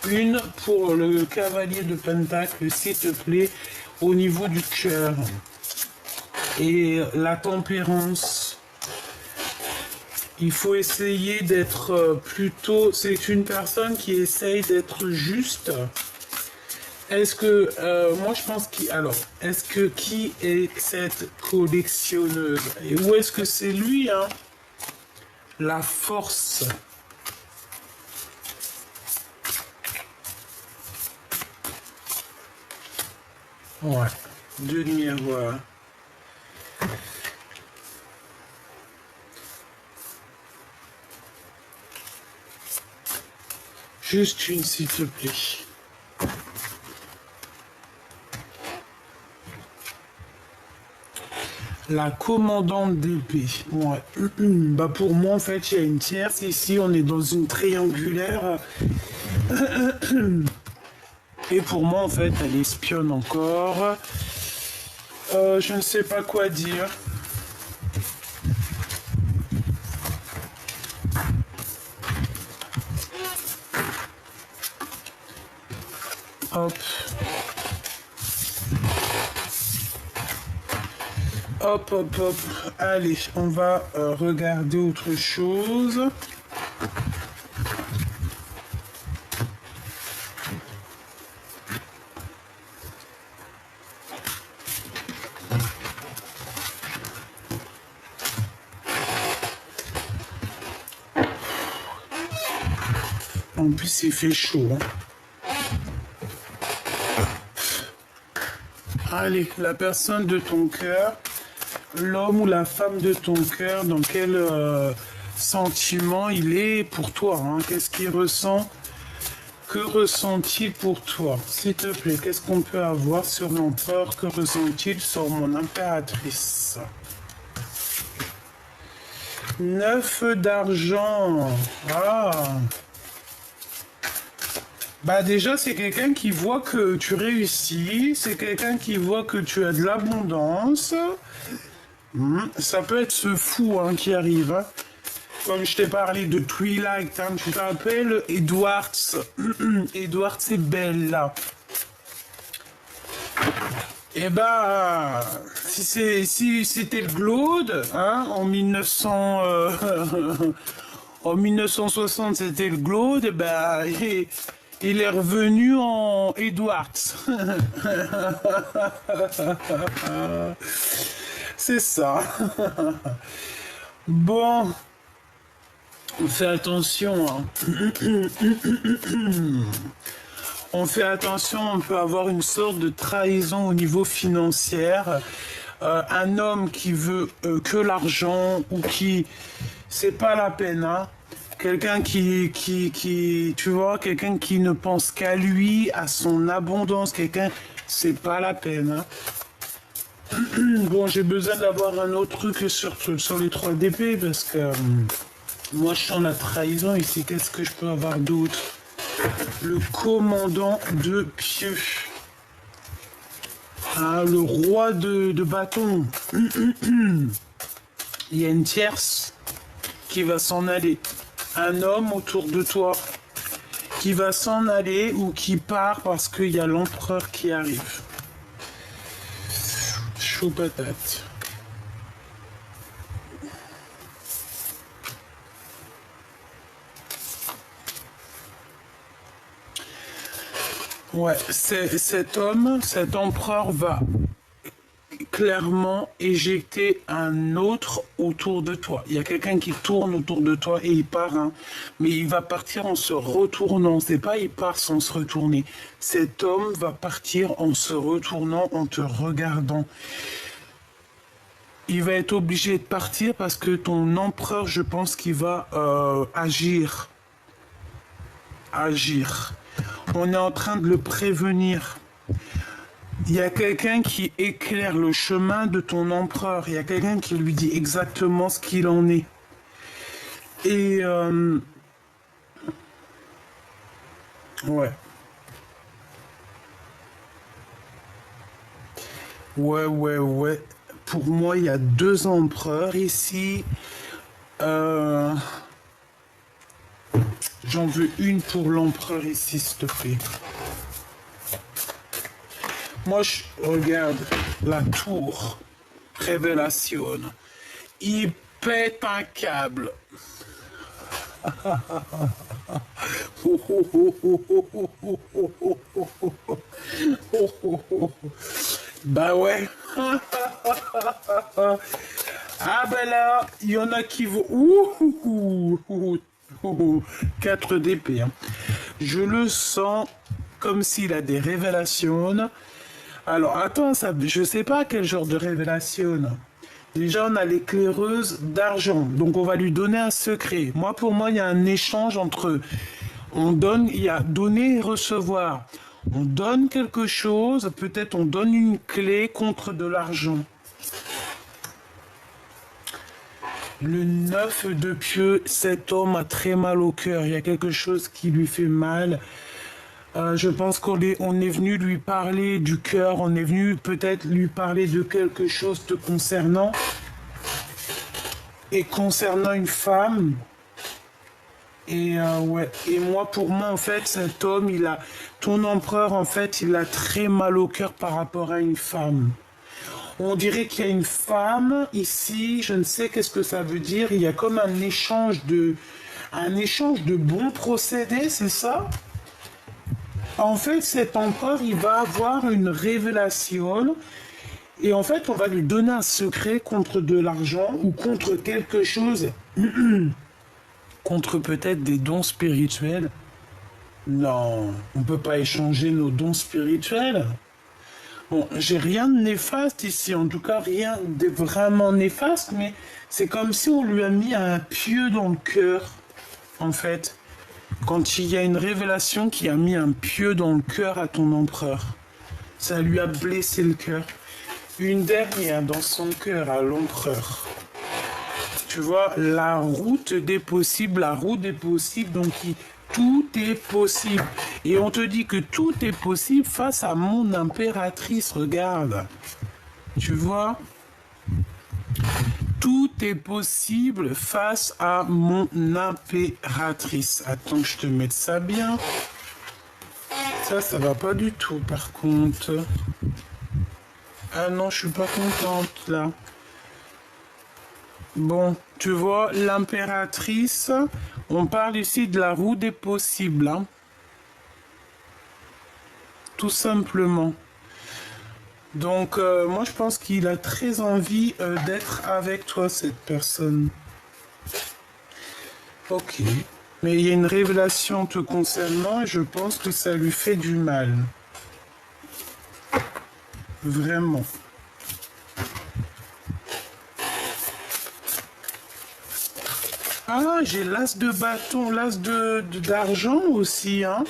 Une pour le cavalier de Pentacle, s'il te plaît, au niveau du cœur. Et la tempérance. Il faut essayer d'être plutôt... C'est une personne qui essaye d'être juste. Est-ce que... moi, je pense qui... Alors, est-ce que qui est cette collectionneuse? Et où est-ce que c'est lui, hein? La force. Ouais. Deux miroirs. Juste une, s'il te plaît. La commandante d'épée. Ouais. Bah pour moi, en fait, il y a une tierce. Ici, on est dans une triangulaire. Et pour moi, en fait, elle espionne encore. Je ne sais pas quoi dire. Hop. Hop, hop, hop. Allez, on va regarder autre chose. En plus, il fait chaud. Hein. Allez, la personne de ton cœur, l'homme ou la femme de ton cœur, dans quel sentiment il est pour toi, hein? Qu'est-ce qu'il ressent? Que ressent-il pour toi? S'il te plaît, qu'est-ce qu'on peut avoir sur l'empereur? Que ressent-il sur mon impératrice? 9 d'argent. Ah. Bah déjà, c'est quelqu'un qui voit que tu réussis, c'est quelqu'un qui voit que tu as de l'abondance. Ça peut être ce fou hein, qui arrive. Hein. Comme je t'ai parlé de Twilight, hein, tu te rappelles Edwards. Edwards, c'est belle là. Eh ben, si c'était le Glaude, hein, en 1900, en 1960 c'était le Glaude, eh ben, il est revenu en Edwards. C'est ça. Bon, on fait attention. Hein. On fait attention, on peut avoir une sorte de trahison au niveau financier. Un homme qui veut que l'argent ou qui... C'est pas la peine, hein. Quelqu'un tu vois, quelqu'un qui ne pense qu'à lui, à son abondance, quelqu'un, c'est pas la peine, hein. Bon, j'ai besoin d'avoir un autre truc sur les 3 d'épée parce que moi je sens la trahison ici. Qu'est-ce que je peux avoir d'autre? Le commandant de pieux. Ah, le roi de bâton. Il y a une tierce qui va s'en aller. Un homme autour de toi qui va s'en aller ou qui part parce qu'il y a l'empereur qui arrive. Chaud patate. Ouais, cet homme, cet empereur va clairement éjecter un autre autour de toi. Il y a quelqu'un qui tourne autour de toi et il part, hein, mais il va partir en se retournant. C'est pas il part sans se retourner. Cet homme va partir en se retournant, en te regardant. Il va être obligé de partir parce que ton empereur, je pense qu'il va agir. Agir. On est en train de le prévenir. Il y a quelqu'un qui éclaire le chemin de ton empereur. Il y a quelqu'un qui lui dit exactement ce qu'il en est. Et ouais. Ouais, ouais, ouais. Pour moi, il y a deux empereurs ici. Euh, J'en veux une pour l'empereur ici, s'il te plaît. Moi, je regarde la tour Révélation. Il pète un câble. Bah ouais. Ah ben là, il y en a qui vont... 4 d'épée. Hein. Je le sens comme s'il a des révélations. Alors attends, ça, je sais pas quel genre de révélation. Déjà, on a l'éclaireuse d'argent. Donc, on va lui donner un secret. Moi, pour moi, il y a un échange entre... On donne, il y a donner et recevoir. On donne quelque chose, peut-être on donne une clé contre de l'argent. Le 9 de pieux, cet homme a très mal au cœur. Il y a quelque chose qui lui fait mal. Je pense qu'on est venu lui parler du cœur. On est venu peut-être lui parler de quelque chose te concernant. Et concernant une femme. Et ouais. Et moi, pour moi, en fait, cet homme, ton empereur, en fait, il a très mal au cœur par rapport à une femme. On dirait qu'il y a une femme ici, je ne sais qu'est-ce que ça veut dire. Il y a comme un échange de bons procédés, c'est ça? En fait, cet empereur, il va avoir une révélation et en fait, on va lui donner un secret contre de l'argent ou contre quelque chose, contre peut-être des dons spirituels. Non, on ne peut pas échanger nos dons spirituels. Bon, j'ai rien de néfaste ici, en tout cas rien de vraiment néfaste, mais c'est comme si on lui a mis un pieu dans le cœur, en fait. Quand il y a une révélation qui a mis un pieu dans le cœur à ton empereur, ça lui a blessé le cœur. Une dernière dans son cœur à l'empereur. Tu vois, la route des possibles, donc tout est possible. Et on te dit que tout est possible face à mon impératrice, regarde. Tu vois, tout est possible face à mon impératrice. Attends que je te mette ça bien. Ça va pas du tout par contre. Ah non, je suis pas contente là. Bon, tu vois, l'impératrice, on parle ici de la roue des possibles, hein. Tout simplement. Donc, moi, je pense qu'il a très envie d'être avec toi, cette personne. Ok. Mais il y a une révélation te concernant et je pense que ça lui fait du mal. Vraiment. Ah, j'ai l'as de bâton, d'argent aussi, hein.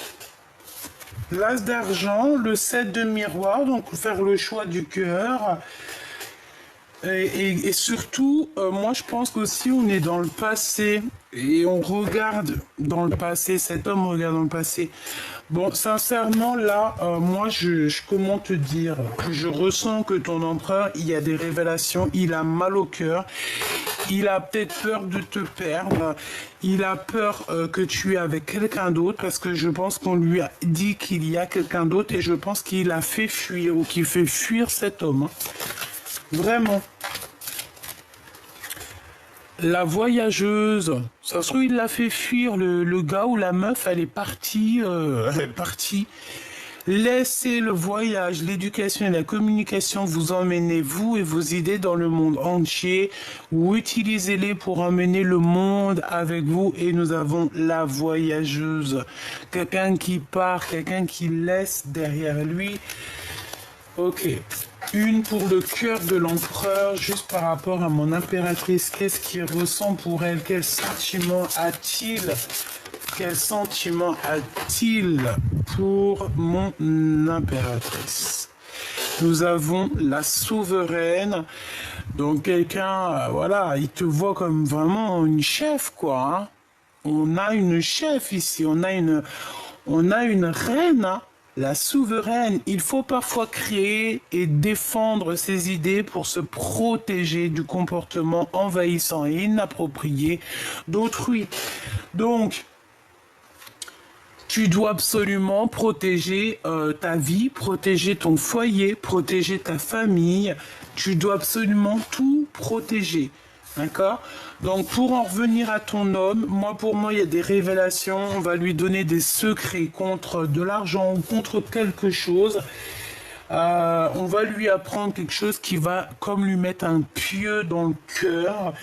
L'as d'argent, le 7 de miroir, donc faire le choix du cœur. Et surtout, moi je pense qu'aussi on est dans le passé et on regarde dans le passé, cet homme regarde dans le passé. Bon, sincèrement, là, moi comment te dire, je ressens que ton empereur, il y a des révélations, il a mal au cœur, il a peut-être peur de te perdre, il a peur que tu es avec quelqu'un d'autre parce que je pense qu'on lui a dit qu'il y a quelqu'un d'autre et je pense qu'il a fait fuir ou qu'il fait fuir cet homme. Hein. Vraiment. La voyageuse, ça se trouve, il l'a fait fuir, le gars ou la meuf, elle est partie, Laissez le voyage, l'éducation et la communication vous emmener, vous et vos idées, dans le monde entier, ou utilisez-les pour emmener le monde avec vous. Et nous avons la voyageuse, quelqu'un qui part, quelqu'un qui laisse derrière lui. Ok. Une pour le cœur de l'empereur, juste par rapport à mon impératrice. Qu'est-ce qu'il ressent pour elle? Quel sentiment a-t-il? Quel sentiment a-t-il pour mon impératrice? Nous avons la souveraine. Donc quelqu'un, voilà, il te voit comme vraiment une chef, quoi. Hein. On a une chef ici, on a une reine, hein. la souveraine. Il faut parfois créer et défendre ses idées pour se protéger du comportement envahissant et inapproprié d'autrui. Donc, tu dois absolument protéger ta vie, protéger ton foyer, protéger ta famille. Tu dois absolument tout protéger. D'accord? Donc pour en revenir à ton homme, pour moi, il y a des révélations. On va lui donner des secrets contre de l'argent ou contre quelque chose. On va lui apprendre quelque chose qui va comme lui mettre un pieu dans le cœur.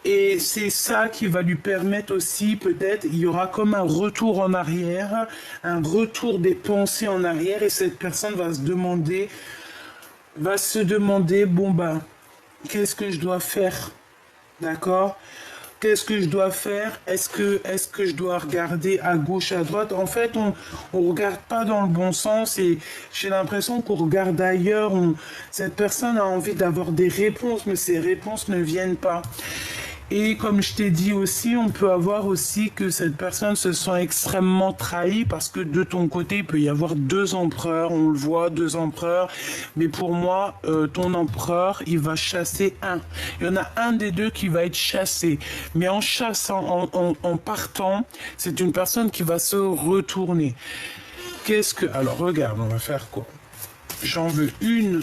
Et c'est ça qui va lui permettre aussi, peut-être, il y aura comme un retour en arrière, un retour des pensées en arrière, et cette personne va se demander, bon ben, qu'est-ce que je dois faire? D'accord? Qu'est-ce que je dois faire? Est-ce que je dois regarder à gauche, à droite? En fait, on regarde pas dans le bon sens et j'ai l'impression qu'on regarde ailleurs. Cette personne a envie d'avoir des réponses, mais ces réponses ne viennent pas. Et comme je t'ai dit aussi, on peut avoir aussi que cette personne se sent extrêmement trahie parce que de ton côté, il peut y avoir deux empereurs, on le voit, deux empereurs. Mais pour moi, ton empereur, il va chasser un. Il y en a un des deux qui va être chassé. Mais en chassant, en partant, c'est une personne qui va se retourner. Alors regarde, on va faire quoi? J'en veux une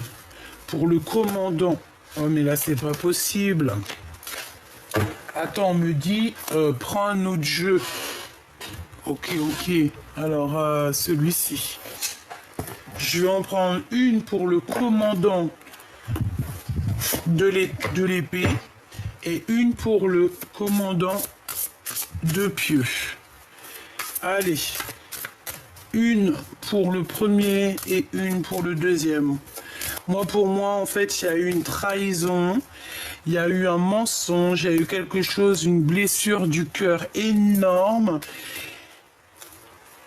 pour le commandant. Oh mais là, c'est pas possible. Attends, on me dit, prends un autre jeu. Ok. Alors, celui-ci. Je vais en prendre une pour le commandant de l'épée et une pour le commandant de pieux. Allez. Une pour le premier et une pour le deuxième. Pour moi, en fait, il y a eu une trahison. Il y a eu un mensonge, il y a eu quelque chose, une blessure du cœur énorme.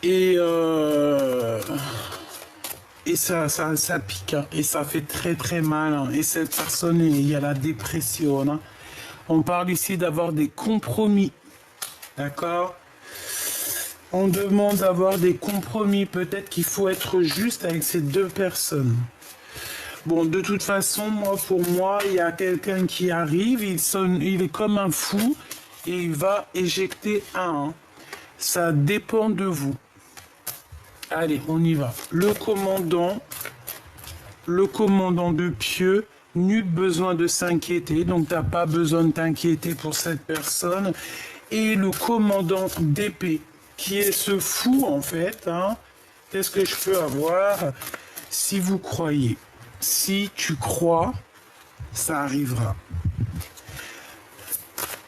Et ça pique, hein, et ça fait très très mal. Hein. Et cette personne, il y a la dépression. Hein. On parle ici d'avoir des compromis. D'accord? On demande d'avoir des compromis. Peut-être qu'il faut être juste avec ces deux personnes. Bon, de toute façon, pour moi, il y a quelqu'un qui arrive, il est comme un fou et il va éjecter un. Ça dépend de vous. Allez, on y va. Le commandant de pieux, nul besoin de s'inquiéter, donc t'as pas besoin de t'inquiéter pour cette personne. Et le commandant d'épée, qui est ce fou en fait. Hein. Qu'est-ce que je peux avoir? Si vous croyez. Si tu crois, ça arrivera.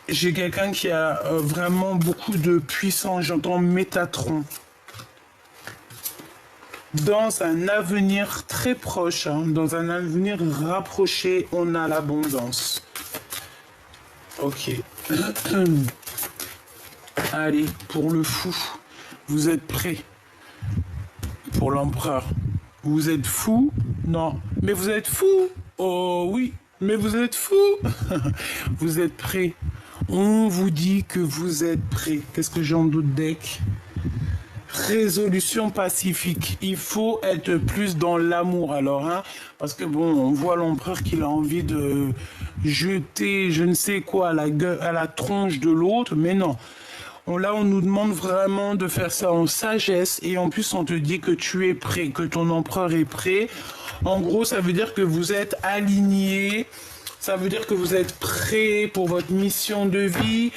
J'ai quelqu'un qui a vraiment beaucoup de puissance, j'entends Métatron. Dans un avenir très proche, hein, dans un avenir rapproché, on a l'abondance. Ok. Allez, pour le fou, vous êtes prêts? Pour l'empereur. Vous êtes fou? Non. Mais vous êtes fou? Oh oui, mais vous êtes fou. Vous êtes prêts. On vous dit que vous êtes prêts. Qu'est-ce que j'ai en doute deck? Résolution pacifique. Il faut être plus dans l'amour alors, hein, parce que bon, on voit l'empereur qu'il a envie de jeter je ne sais quoi à la tronche de l'autre, mais non. Là, on nous demande vraiment de faire ça en sagesse et en plus, on te dit que tu es prêt, que ton empereur est prêt. En gros, ça veut dire que vous êtes aligné, ça veut dire que vous êtes prêt pour votre mission de vie.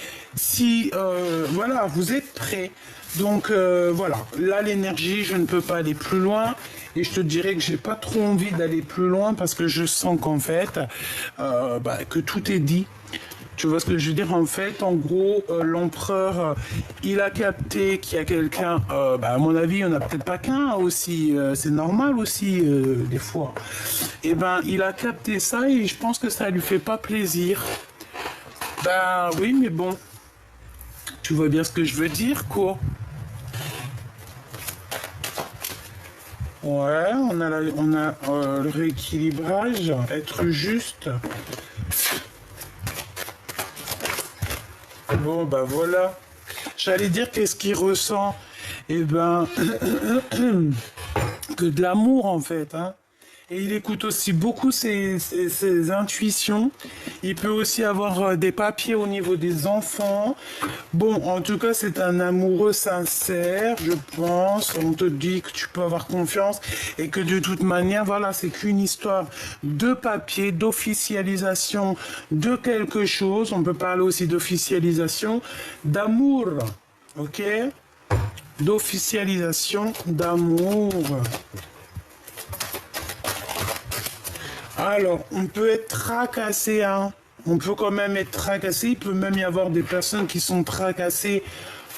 Voilà, vous êtes prêt. Donc, voilà, là, l'énergie, je ne peux pas aller plus loin. Et je te dirais que j'ai pas trop envie d'aller plus loin parce que je sens qu'en fait, que tout est dit. Tu vois ce que je veux dire? En fait, en gros, l'empereur, il a capté qu'il y a quelqu'un, à mon avis, il n'y en a peut-être pas qu'un aussi, c'est normal aussi, des fois. Et il a capté ça et je pense que ça lui fait pas plaisir. Oui, mais bon, tu vois bien ce que je veux dire, quoi. Ouais, on a le rééquilibrage, être juste. Bon, voilà. J'allais dire qu'est-ce qu'il ressent. que de l'amour en fait, hein. Et il écoute aussi beaucoup ses intuitions. Il peut aussi avoir des papiers au niveau des enfants. Bon, en tout cas, c'est un amoureux sincère, je pense. On te dit que tu peux avoir confiance et que de toute manière, voilà, c'est qu'une histoire de papier, d'officialisation de quelque chose. On peut parler aussi d'officialisation d'amour, ok? D'officialisation d'amour. Alors, on peut être tracassé, hein. On peut quand même être tracassé. Il peut même y avoir des personnes qui sont tracassées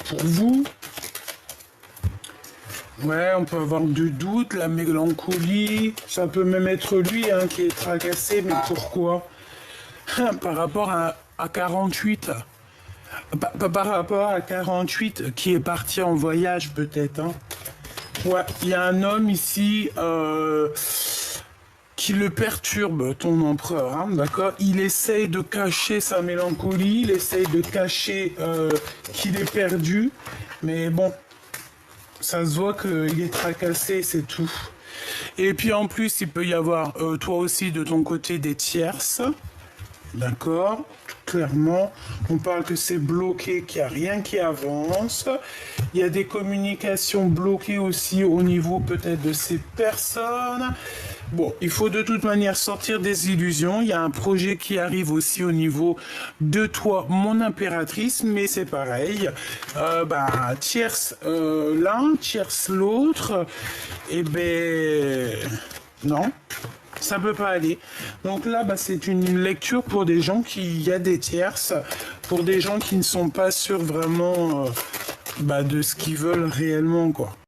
pour vous. Ouais, on peut avoir du doute, la mélancolie. Ça peut même être lui, hein, qui est tracassé. Mais pourquoi? Par rapport à 48. Par rapport à 48 qui est parti en voyage peut-être, hein. Ouais, il y a un homme ici qui le perturbe, ton empereur, hein, d'accord? Il essaye de cacher sa mélancolie, il essaye de cacher qu'il est perdu, mais bon, ça se voit qu'il est tracassé, c'est tout. Et puis en plus, il peut y avoir toi aussi de ton côté des tierces, d'accord? Clairement, on parle que c'est bloqué, qu'il n'y a rien qui avance. Il y a des communications bloquées aussi au niveau peut-être de ces personnes. Bon, il faut de toute manière sortir des illusions. Il y a un projet qui arrive aussi au niveau de toi, mon impératrice, mais c'est pareil. Tierce l'un, tierce l'autre. Et ben non. Ça peut pas aller. Donc là, c'est une lecture pour des gens il y a des tierces, pour des gens qui ne sont pas sûrs vraiment de ce qu'ils veulent réellement, quoi.